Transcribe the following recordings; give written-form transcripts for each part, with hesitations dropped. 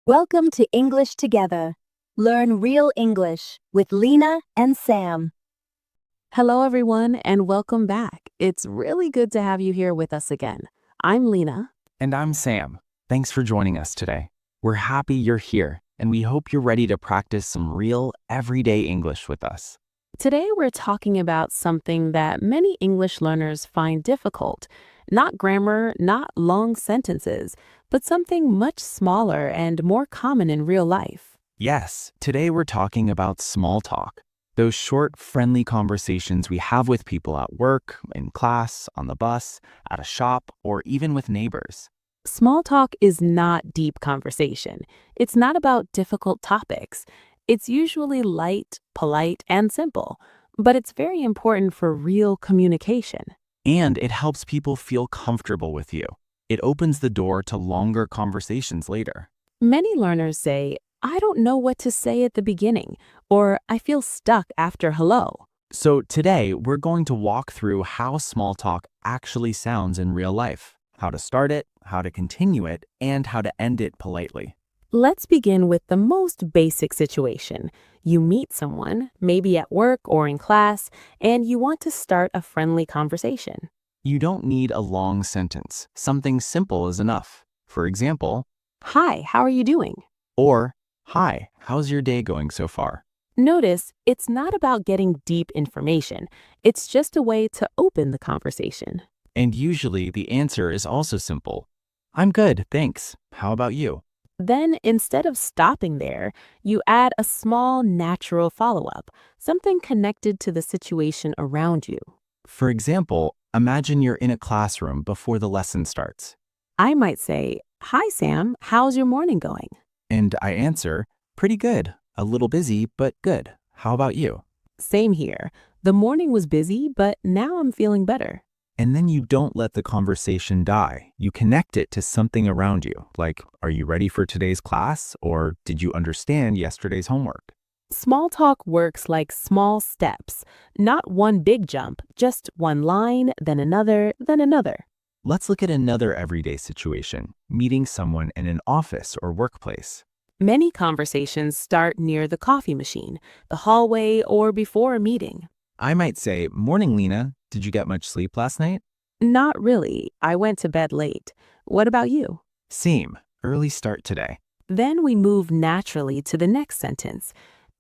Welcome to English Together. Learn real English with Lina and Sam. Hello, everyone, and welcome back. It's really good to have you here with us again. I'm Lina. And I'm Sam. Thanks for joining us today. We're happy you're here, and we hope you're ready to practice some real, everyday English with us. Today, we're talking about something that many English learners find difficult. Not grammar, not long sentences, but something much smaller and more common in real life. Yes, today we're talking about small talk. Those short, friendly conversations we have with people at work, in class, on the bus, at a shop, or even with neighbors. Small talk is not deep conversation. It's not about difficult topics. It's usually light, polite, and simple, but it's very important for real communication. And it helps people feel comfortable with you. It opens the door to longer conversations later. Many learners say, I don't know what to say at the beginning, or I feel stuck after hello. So today, we're going to walk through how small talk actually sounds in real life, how to start it, how to continue it, and how to end it politely. Let's begin with the most basic situation. You meet someone, maybe at work or in class, and you want to start a friendly conversation. You don't need a long sentence. Something simple is enough. For example, Hi, how are you doing? or, Hi, how's your day going so far? Notice, it's not about getting deep information. It's just a way to open the conversation. And usually the answer is also simple. I'm good, thanks. How about you? Then, instead of stopping there, you add a small, natural follow-up, something connected to the situation around you. For example, imagine you're in a classroom before the lesson starts. I might say, Hi, Sam, how's your morning going? And I answer, pretty good. A little busy, but good. How about you? Same here. The morning was busy, but now I'm feeling better. And then you don't let the conversation die. You connect it to something around you, like, are you ready for today's class? Or did you understand yesterday's homework? Small talk works like small steps, not one big jump, just one line, then another, then another. Let's look at another everyday situation, meeting someone in an office or workplace. Many conversations start near the coffee machine, the hallway, or before a meeting. I might say, morning, Lina. Did you get much sleep last night? Not really. I went to bed late. What about you? Same. Early start today. Then we move naturally to the next sentence.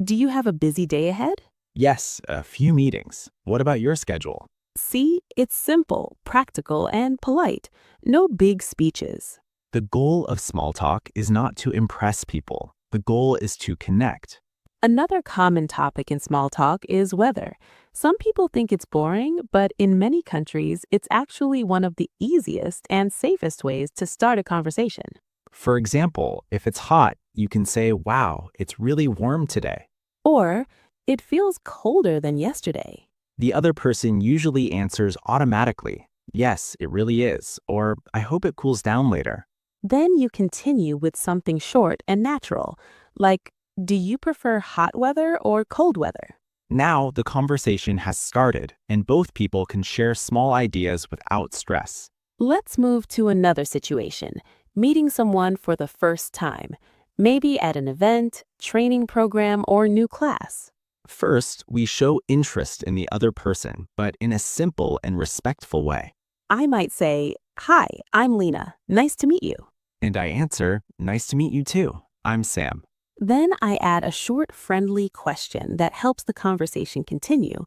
Do you have a busy day ahead? Yes, a few meetings. What about your schedule? See, it's simple, practical, and polite. No big speeches. The goal of small talk is not to impress people. The goal is to connect. Another common topic in small talk is weather. Some people think it's boring, but in many countries, it's actually one of the easiest and safest ways to start a conversation. For example, if it's hot, you can say, wow, it's really warm today. Or, it feels colder than yesterday. The other person usually answers automatically, yes, it really is, or I hope it cools down later. Then you continue with something short and natural, like, do you prefer hot weather or cold weather? Now the conversation has started, and both people can share small ideas without stress. Let's move to another situation, meeting someone for the first time, maybe at an event, training program, or new class. First, we show interest in the other person, but in a simple and respectful way. I might say, Hi, I'm Lina. Nice to meet you. And I answer, nice to meet you too. I'm Sam. Then I add a short, friendly question that helps the conversation continue.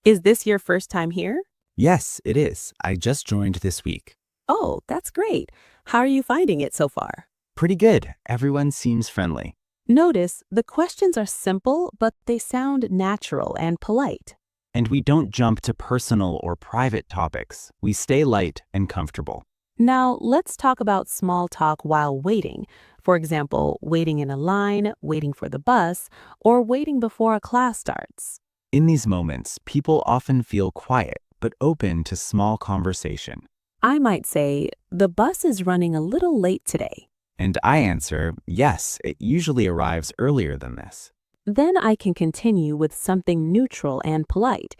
Is this your first time here? Yes, it is. I just joined this week. Oh, that's great. How are you finding it so far? Pretty good. Everyone seems friendly. Notice the questions are simple, but they sound natural and polite. And we don't jump to personal or private topics. We stay light and comfortable. Now, let's talk about small talk while waiting. For example, waiting in a line, waiting for the bus, or waiting before a class starts. In these moments, people often feel quiet, but open to small conversation. I might say, the bus is running a little late today. And I answer, yes, it usually arrives earlier than this. Then I can continue with something neutral and polite.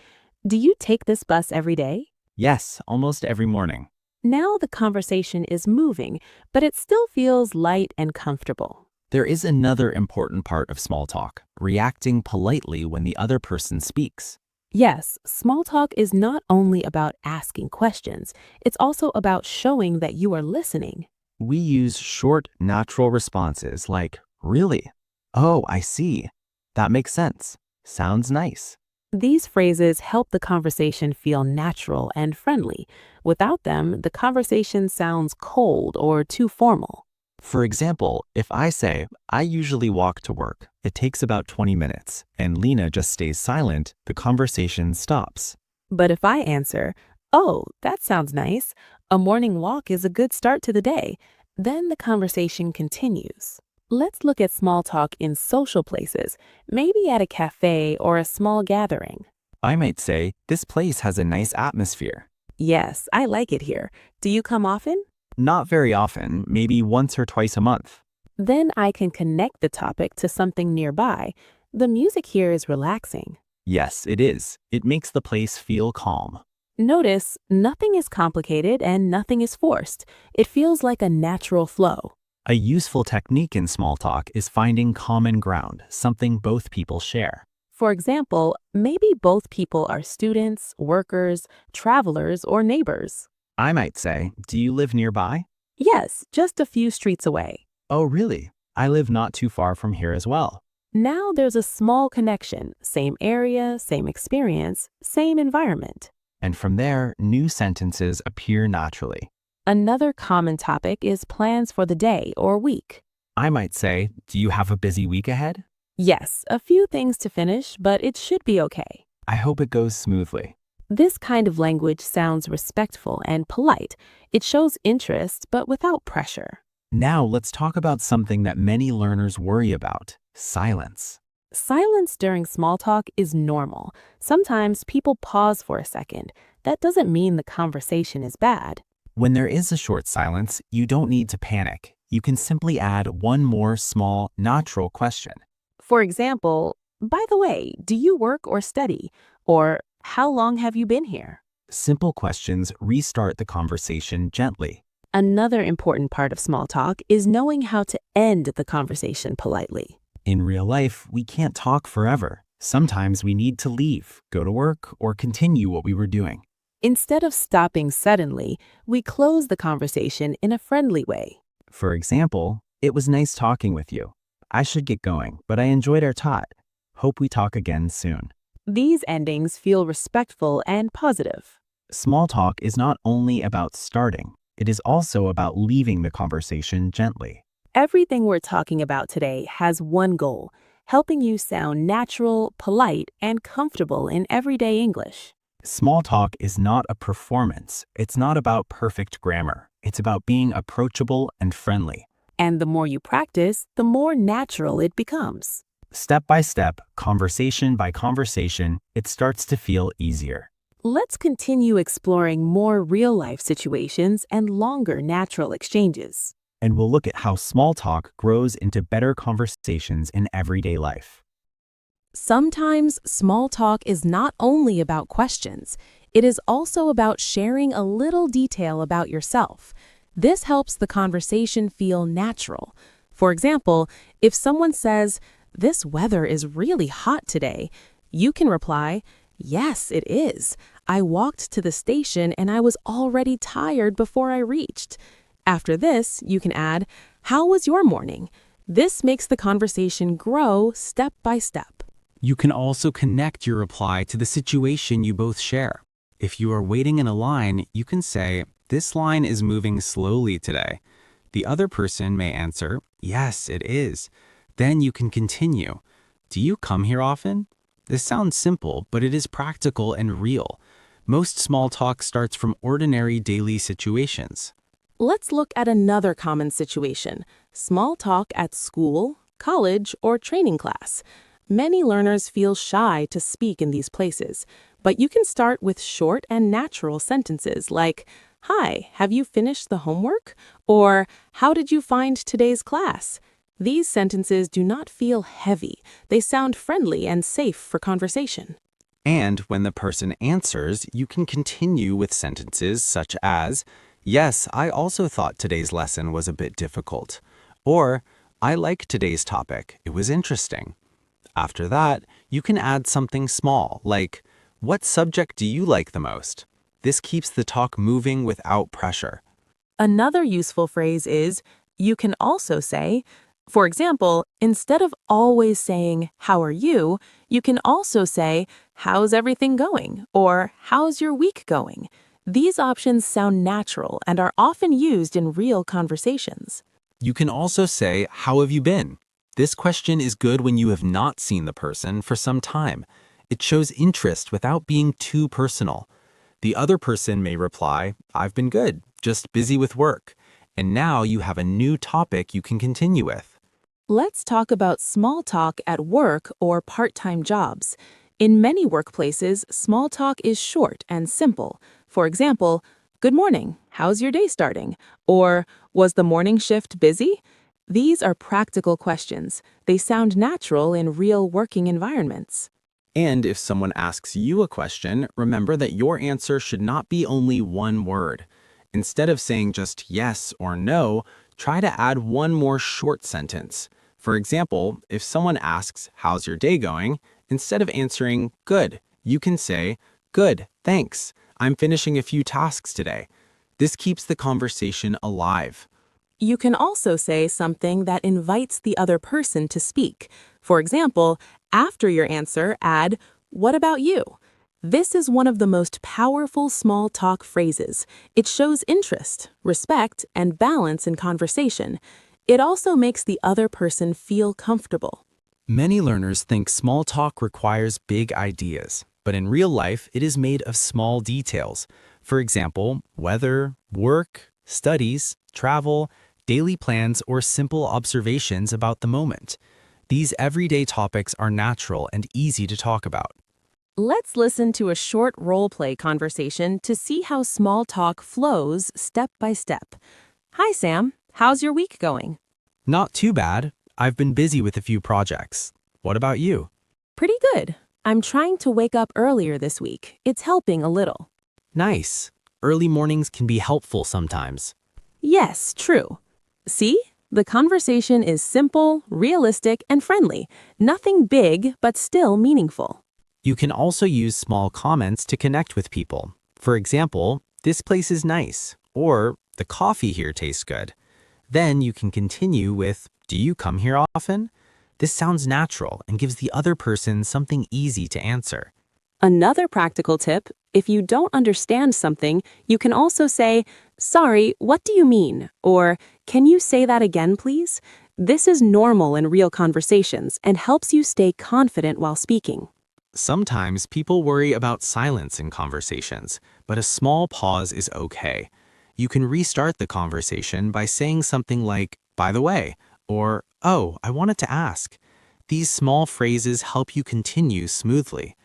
Do you take this bus every day? Yes, almost every morning. Now the conversation is moving, but it still feels light and comfortable. There is another important part of small talk, reacting politely when the other person speaks. Yes, small talk is not only about asking questions, it's also about showing that you are listening. We use short, natural responses like, really? Oh, I see. That makes sense. Sounds nice. These phrases help the conversation feel natural and friendly. Without them, the conversation sounds cold or too formal. For example, if I say, I usually walk to work, it takes about 20 minutes, and Lina just stays silent, the conversation stops. But if I answer, oh, that sounds nice, a morning walk is a good start to the day, then the conversation continues. Let's look at small talk in social places, maybe at a cafe or a small gathering. I might say, this place has a nice atmosphere. Yes, I like it here. Do you come often? Not very often, maybe once or twice a month. Then I can connect the topic to something nearby. The music here is relaxing. Yes, it is. It makes the place feel calm. Notice, nothing is complicated and nothing is forced. It feels like a natural flow. A useful technique in small talk is finding common ground, something both people share. For example, maybe both people are students, workers, travelers, or neighbors. I might say, do you live nearby? Yes, just a few streets away. Oh, really? I live not too far from here as well. Now there's a small connection, same area, same experience, same environment. And from there, new sentences appear naturally. Another common topic is plans for the day or week. I might say, do you have a busy week ahead? Yes, a few things to finish, but it should be okay. I hope it goes smoothly. This kind of language sounds respectful and polite. It shows interest, but without pressure. Now let's talk about something that many learners worry about, silence. Silence during small talk is normal. Sometimes people pause for a second. That doesn't mean the conversation is bad. When there is a short silence, you don't need to panic. You can simply add one more small, natural question. For example, by the way, do you work or study? Or how long have you been here? Simple questions restart the conversation gently. Another important part of small talk is knowing how to end the conversation politely. In real life, we can't talk forever. Sometimes we need to leave, go to work, or continue what we were doing. Instead of stopping suddenly, we close the conversation in a friendly way. For example, it was nice talking with you. I should get going, but I enjoyed our talk. Hope we talk again soon. These endings feel respectful and positive. Small talk is not only about starting, it is also about leaving the conversation gently. Everything we're talking about today has one goal: helping you sound natural, polite, and comfortable in everyday English. Small talk is not a performance. It's not about perfect grammar. It's about being approachable and friendly. And the more you practice, the more natural it becomes. Step by step, conversation by conversation, it starts to feel easier. Let's continue exploring more real-life situations and longer natural exchanges. And we'll look at how small talk grows into better conversations in everyday life. Sometimes small talk is not only about questions, it is also about sharing a little detail about yourself. This helps the conversation feel natural. For example, if someone says, "This weather is really hot today," you can reply, "Yes, it is. I walked to the station and I was already tired before I reached." After this, you can add, "How was your morning?" This makes the conversation grow step by step. You can also connect your reply to the situation you both share. If you are waiting in a line, you can say, "This line is moving slowly today." The other person may answer, "Yes, it is." Then you can continue, "Do you come here often?" This sounds simple, but it is practical and real. Most small talk starts from ordinary daily situations. Let's look at another common situation: small talk at school, college, or training class. Many learners feel shy to speak in these places, but you can start with short and natural sentences like, "Hi, have you finished the homework?" or "How did you find today's class?" These sentences do not feel heavy. They sound friendly and safe for conversation. And when the person answers, you can continue with sentences such as, "Yes, I also thought today's lesson was a bit difficult." Or, I like today's topic. It was interesting. After that, you can add something small, like, what subject do you like the most? This keeps the talk moving without pressure. Another useful phrase is, you can also say, for example, instead of always saying, how are you can also say, how's everything going? Or how's your week going? These options sound natural and are often used in real conversations. You can also say, how have you been? This question is good when you have not seen the person for some time. It shows interest without being too personal. The other person may reply, I've been good, just busy with work. And now you have a new topic you can continue with. Let's talk about small talk at work or part-time jobs. In many workplaces, small talk is short and simple. For example, good morning, how's your day starting? Or, was the morning shift busy? These are practical questions. They sound natural in real working environments. And if someone asks you a question, remember that your answer should not be only one word. Instead of saying just yes or no, try to add one more short sentence. For example, if someone asks, how's your day going? Instead of answering, good, you can say, good, thanks. I'm finishing a few tasks today. This keeps the conversation alive. You can also say something that invites the other person to speak. For example, after your answer, add, what about you? This is one of the most powerful small talk phrases. It shows interest, respect, and balance in conversation. It also makes the other person feel comfortable. Many learners think small talk requires big ideas, but in real life, it is made of small details. For example, weather, work, studies, travel, daily plans, or simple observations about the moment. These everyday topics are natural and easy to talk about. Let's listen to a short role-play conversation to see how small talk flows step by step. Hi, Sam. How's your week going? Not too bad. I've been busy with a few projects. What about you? Pretty good. I'm trying to wake up earlier this week. It's helping a little. Nice. Early mornings can be helpful sometimes. Yes, true. See? The conversation is simple, realistic, and friendly. Nothing big, but still meaningful. You can also use small comments to connect with people. For example, this place is nice, or the coffee here tastes good. Then you can continue with, do you come here often? This sounds natural and gives the other person something easy to answer. Another practical tip, if you don't understand something, you can also say, sorry, what do you mean? Or, can you say that again, please? This is normal in real conversations and helps you stay confident while speaking. Sometimes people worry about silence in conversations, but a small pause is okay. You can restart the conversation by saying something like, by the way, or, oh, I wanted to ask. These small phrases help you continue smoothly.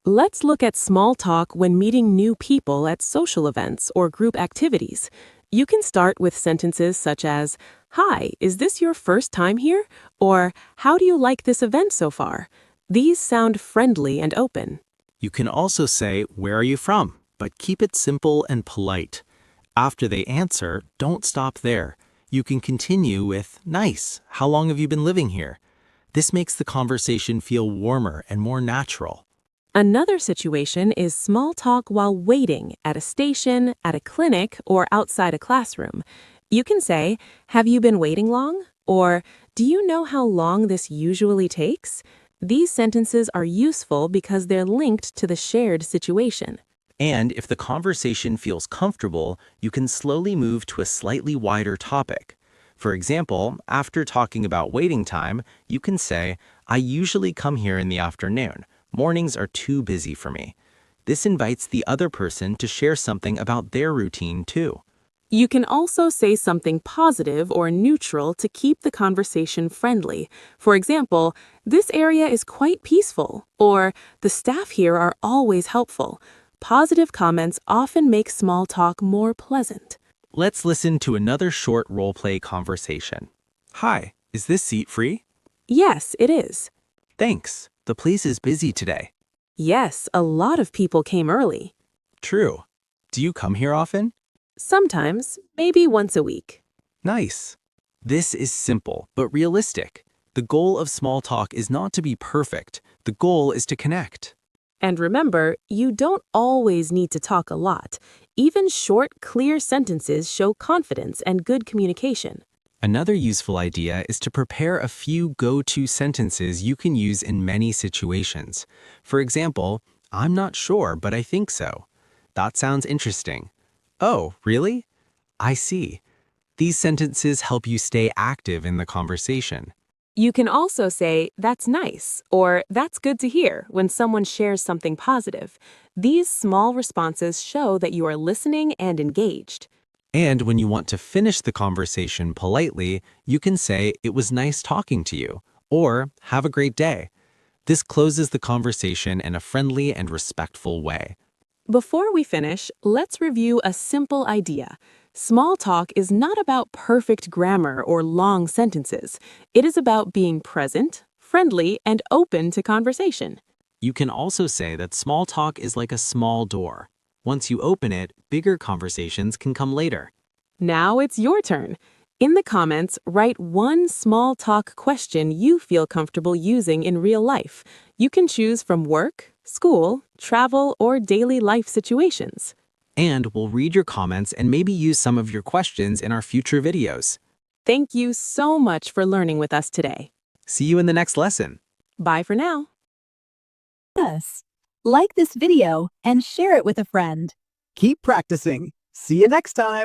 Let's look at small talk when meeting new people at social events or group activities. You can start with sentences such as, hi, is this your first time here? Or, how do you like this event so far? These sound friendly and open. You can also say, where are you from? But keep it simple and polite. After they answer, don't stop there. You can continue with, nice, how long have you been living here? This makes the conversation feel warmer and more natural. Another situation is small talk while waiting at a station, at a clinic, or outside a classroom. You can say, have you been waiting long? Or, do you know how long this usually takes? These sentences are useful because they're linked to the shared situation. And if the conversation feels comfortable, you can slowly move to a slightly wider topic. For example, after talking about waiting time, you can say, I usually come here in the afternoon. Mornings are too busy for me. This invites the other person to share something about their routine too. You can also say something positive or neutral to keep the conversation friendly. For example, this area is quite peaceful, or the staff here are always helpful. Positive comments often make small talk more pleasant. Let's listen to another short role-play conversation. Hi, is this seat free? Yes, it is. Thanks. The place is busy today. Yes, a lot of people came early. True. Do you come here often? Sometimes, maybe once a week. Nice. This is simple but realistic. The goal of small talk is not to be perfect. The goal is to connect. And remember, you don't always need to talk a lot. Even short, clear sentences show confidence and good communication. Another useful idea is to prepare a few go-to sentences you can use in many situations. For example, I'm not sure, but I think so. That sounds interesting. Oh, really? I see. These sentences help you stay active in the conversation. You can also say, "That's nice," or "That's good to hear" when someone shares something positive. These small responses show that you are listening and engaged. And when you want to finish the conversation politely, you can say, "It was nice talking to you," or "Have a great day." This closes the conversation in a friendly and respectful way. Before we finish, let's review a simple idea. Small talk is not about perfect grammar or long sentences. It is about being present, friendly, and open to conversation. You can also say that small talk is like a small door. Once you open it, bigger conversations can come later. Now it's your turn. In the comments, write one small talk question you feel comfortable using in real life. You can choose from work, school, travel, or daily life situations. And we'll read your comments and maybe use some of your questions in our future videos. Thank you so much for learning with us today. See you in the next lesson. Bye for now. Us. Like this video and share it with a friend. Keep practicing. See you next time.